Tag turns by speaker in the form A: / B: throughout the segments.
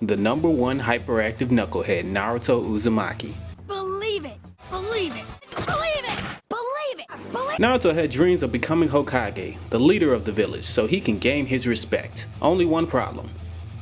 A: the #1 hyperactive knucklehead, Naruto Uzumaki.
B: Believe it! Believe it! Believe it! Believe it! Believe it!
A: Naruto had dreams of becoming Hokage, the leader of the village, so he can gain his respect. Only one problem.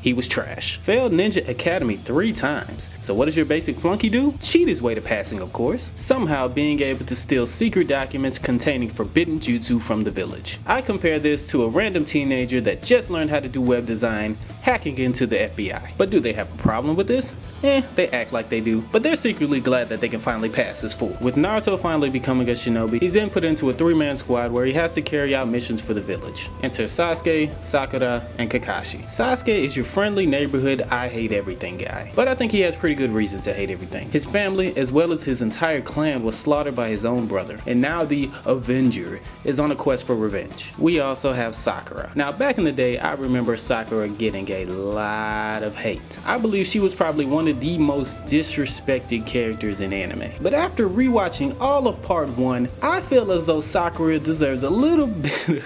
A: He was trash. Failed Ninja Academy 3 times. So what does your basic flunky do? Cheat his way to passing, of course. Somehow being able to steal secret documents containing forbidden jutsu from the village. I compare this to a random teenager that just learned how to do web design, hacking into the FBI. But do they have a problem with this? They act like they do. But they're secretly glad that they can finally pass this fool. With Naruto finally becoming a shinobi, he's then put into a 3-man squad where he has to carry out missions for the village. Enter Sasuke, Sakura, and Kakashi. Sasuke is your friendly neighborhood I hate everything guy, but I think he has pretty good reason to hate everything. His family as well as his entire clan was slaughtered by his own brother, and now the Avenger is on a quest for revenge. We also have Sakura. Now back in the day I remember Sakura getting a lot of hate. I believe she was probably one of the most disrespected characters in anime, but after rewatching all of part 1 I feel as though Sakura deserves a little bit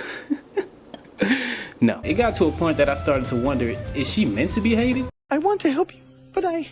A: No, it got to a point that I started to wonder, is she meant to be hated?
C: I want to help you, but I.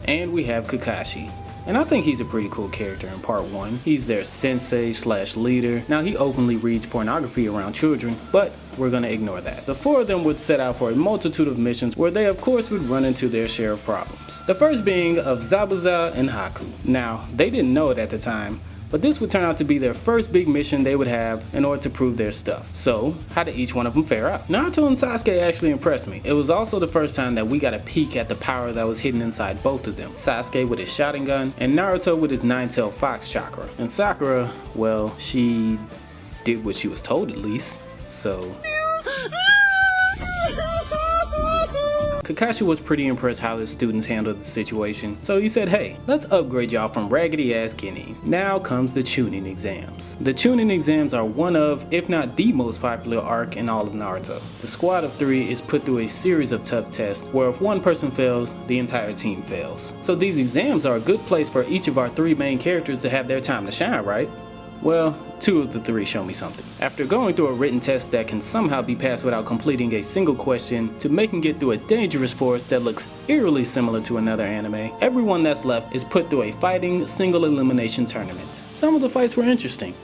A: And we have Kakashi. And I think he's a pretty cool character in part 1. He's their sensei slash leader. Now he openly reads pornography around children, but we're gonna ignore that. The 4 of them would set out for a multitude of missions where they of course would run into their share of problems. The first being of Zabuza and Haku. Now, they didn't know it at the time, but this would turn out to be their first big mission they would have in order to prove their stuff. So, how did each one of them fare out? Naruto and Sasuke actually impressed me. It was also the first time that we got a peek at the power that was hidden inside both of them. Sasuke with his Sharingan, and Naruto with his 9-tailed fox chakra. And Sakura, well, she did what she was told at least, so... Kakashi was pretty impressed how his students handled the situation, so he said, hey, let's upgrade y'all from raggedy ass Genin. Now comes the Chunin Exams. The Chunin Exams are one of, if not the most popular arc in all of Naruto. The squad of 3 is put through a series of tough tests where if one person fails, the entire team fails. So these exams are a good place for each of our 3 main characters to have their time to shine, right? Well, 2 of the 3 show me something. After going through a written test that can somehow be passed without completing a single question, to making it through a dangerous forest that looks eerily similar to another anime, everyone that's left is put through a fighting single elimination tournament. Some of the fights were interesting,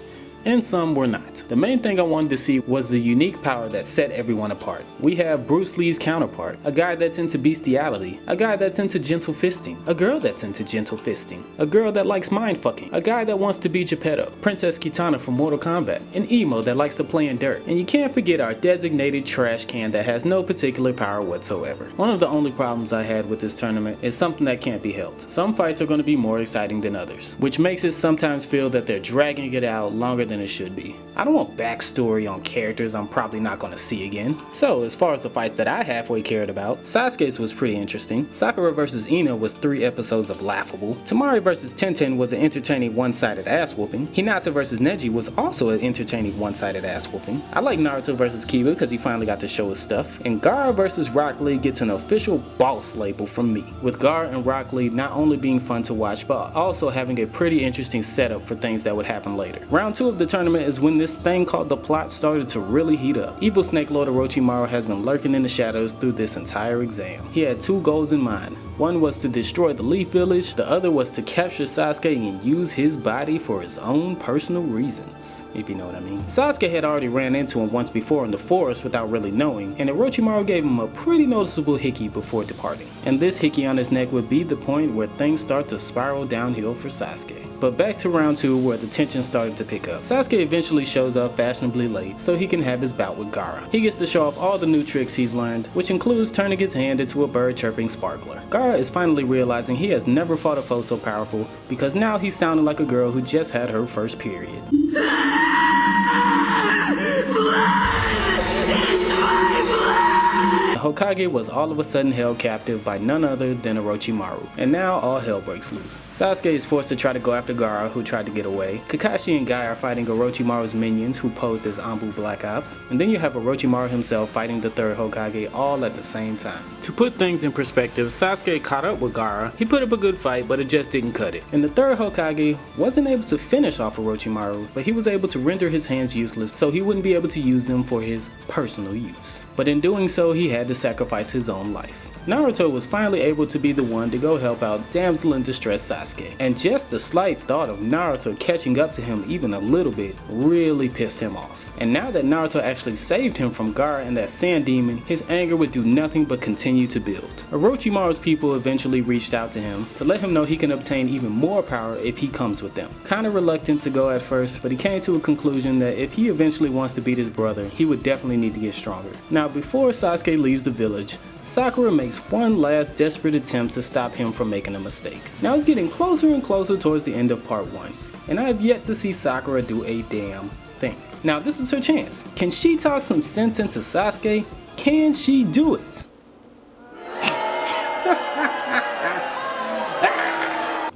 A: and some were not. The main thing I wanted to see was the unique power that set everyone apart. We have Bruce Lee's counterpart, a guy that's into bestiality, a guy that's into gentle fisting, a girl that's into gentle fisting, a girl that likes mind fucking, a guy that wants to be Geppetto, Princess Kitana from Mortal Kombat, an emo that likes to play in dirt, and you can't forget our designated trash can that has no particular power whatsoever. One of the only problems I had with this tournament is something that can't be helped. Some fights are going to be more exciting than others, which makes it sometimes feel that they're dragging it out longer than it should be. I don't want backstory on characters I'm probably not going to see again. So as far as the fights that I halfway cared about, Sasuke's was pretty interesting. Sakura vs Ino was 3 episodes of laughable. Temari vs Tenten was an entertaining one-sided ass whooping. Hinata vs Neji was also an entertaining one-sided ass whooping. I like Naruto vs Kiba because he finally got to show his stuff. And Gaara vs Rock Lee gets an official boss label from me, with Gaara and Rock Lee not only being fun to watch but also having a pretty interesting setup for things that would happen later. Round 2 of the tournament is when this thing called the plot started to really heat up. Evil Snake Lord Orochimaru has been lurking in the shadows through this entire exam. He had 2 goals in mind. One was to destroy the Leaf Village, the other was to capture Sasuke and use his body for his own personal reasons, if you know what I mean. Sasuke had already ran into him once before in the forest without really knowing, and Orochimaru gave him a pretty noticeable hickey before departing. And this hickey on his neck would be the point where things start to spiral downhill for Sasuke. But back to round 2 where the tension started to pick up. Sasuke eventually shows up fashionably late so he can have his bout with Gaara. He gets to show off all the new tricks he's learned, which includes turning his hand into a bird chirping sparkler. Gaara is finally realizing he has never fought a foe so powerful because now he's sounding like a girl who just had her first period. Hokage was all of a sudden held captive by none other than Orochimaru, and now all hell breaks loose. Sasuke is forced to try to go after Gaara, who tried to get away. Kakashi and Guy are fighting Orochimaru's minions, who posed as Anbu Black Ops, and then you have Orochimaru himself fighting the third Hokage all at the same time. To put things in perspective, Sasuke caught up with Gaara. He put up a good fight, but it just didn't cut it. And the third Hokage wasn't able to finish off Orochimaru, but he was able to render his hands useless so he wouldn't be able to use them for his personal use. But in doing so, he had to sacrifice his own life. Naruto was finally able to be the one to go help out damsel in distress Sasuke, and just the slight thought of Naruto catching up to him even a little bit really pissed him off. And now that Naruto actually saved him from Gaara and that sand demon, his anger would do nothing but continue to build. Orochimaru's people eventually reached out to him to let him know he can obtain even more power if he comes with them. Kinda reluctant to go at first, but he came to a conclusion that if he eventually wants to beat his brother, he would definitely need to get stronger. Now before Sasuke leaves the village, Sakura makes one last desperate attempt to stop him from making a mistake. Now it's getting closer and closer towards the end of part 1, and I have yet to see Sakura do a damn thing. Now this is her chance. Can she talk some sense into Sasuke? Can she do it?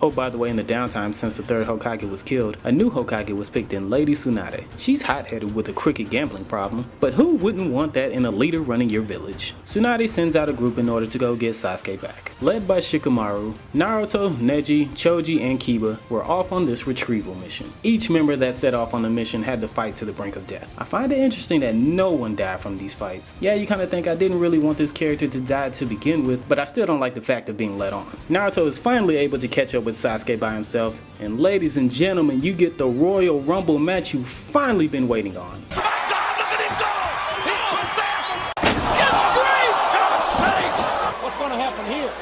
A: Oh, by the way, in the downtime since the third Hokage was killed, a new Hokage was picked in Lady Tsunade. She's hot-headed with a crooked gambling problem, but who wouldn't want that in a leader running your village? Tsunade sends out a group in order to go get Sasuke back. Led by Shikamaru, Naruto, Neji, Choji, and Kiba were off on this retrieval mission. Each member that set off on the mission had to fight to the brink of death. I find it interesting that no one died from these fights. Yeah, you kinda think I didn't really want this character to die to begin with, but I still don't like the fact of being led on. Naruto is finally able to catch up with Sasuke by himself, and ladies and gentlemen, you get the Royal Rumble match you've finally been waiting on.
D: My God, look at him go! He's possessed! Good grief! God's sakes! What's going to happen here?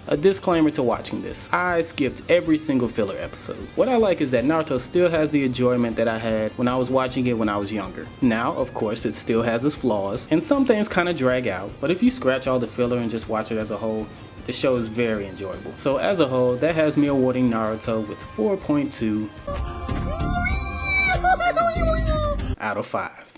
A: A disclaimer to watching this: I skipped every single filler episode. What I like is that Naruto still has the enjoyment that I had when I was watching it when I was younger. Now, of course, it still has its flaws, and some things kind of drag out, but if you scratch all the filler and just watch it as a whole, the show is very enjoyable. So as a whole, that has me awarding Naruto with 4.2 out of 5.